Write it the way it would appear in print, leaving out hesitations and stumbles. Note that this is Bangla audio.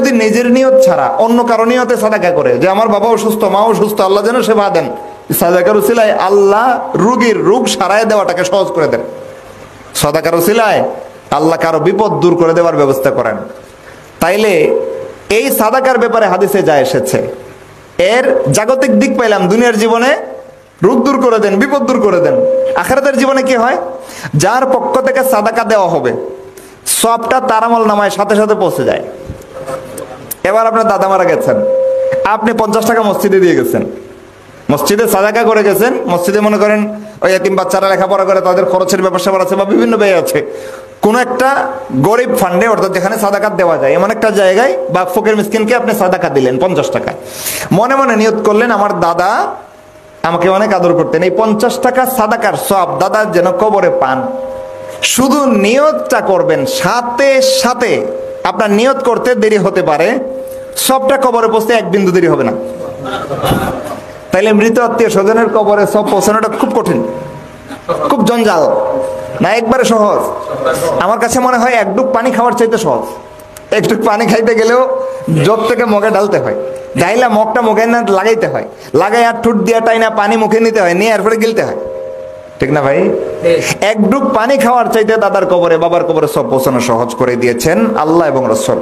যদি নিজের নিয়ত ছাড়া অন্য কারো নিয়তে সাদাকা করে, যে আমার বাবা অসুস্থ, মা অসুস্থ, আল্লাহ যেন সেবা দেন, সাদাকার উসিলায় আল্লাহ রোগীর রোগ সারায় দেওয়াটাকে সহজ করে দেন। সাদাকার উসিলায় আল্লাহ কারো বিপদ দূর করে দেওয়ার ব্যবস্থা করেন। তাইলে এই সাদাকার ব্যাপারে হাদিসে যা এসেছে, এর জাগতিক দিক পাইলাম, দুনিয়ার জীবনে রোগ দূর করে দেন, বিপদ দূর করে দেন। আখিরাতের জীবনে কি হয়? যার পক্ষ থেকে সাদাকা দেওয়া হবে সবটা তার আমল নামায় সাথে সাথে পৌঁছে যায়। এবার আপনার দাদা মারা গেছেন, আপনি 50 টাকা মসজিদে দিয়ে গেছেন, মসজিদে সাদাকা করে গেছেন। মসজিদে মনে করেন ওই এতিম বাচ্চারা লেখাপড়া করে, তাদের খরচের ব্যাপার স্যাপার আছে বা বিভিন্ন ব্যয় আছে, কোন একটা গরিব ফান্ডে, অর্থাৎ যেখানে সাদাকাত দেওয়া যায় এমন একটা জায়গায় বা ফকির মিসকিনকে আপনি সাদাকা দিলেন 50 টাকা। মনে মনে নিয়ত করলেন আমার দাদা আমাকে অনেক আদর করতেন, এই 50 টাকা সাদাকার সব দাদা যেন কবরে পান। শুধু নিয়তটা করবেন, সাথে সাথে আপনার নিয়ত করতে দেরি হতে পারে, সবটা কবরে পৌঁছতে এক বিন্দু দেরি হবে না। তাইলে মৃত আত্মীয় স্বজনের কবরে সব পৌঁছানোটা খুব কঠিন, খুব জঞ্জাল না, একবারে সহজ। আমার কাছে মনে হয় এক ডুব পানি খাওয়ার চাইতে সহজ। একটু পানি খাইতে গেলেও জগ থেকে মগে ঢালতে হয়, ঢাইলা মগটা মুখে না লাগাইতে হয়, লাগাই আর ঠুট দিয়া টাই না পানি মুখে নিতে হয়, নিয়ে এরপরে গিলতে হয়, ঠিক না ভাই? এক ডুব পানি খাওয়ার চাইতে দাদার কবরে, বাবার কবরে সব পৌঁছানো সহজ করে দিয়েছেন আল্লাহ এবং রাসূল।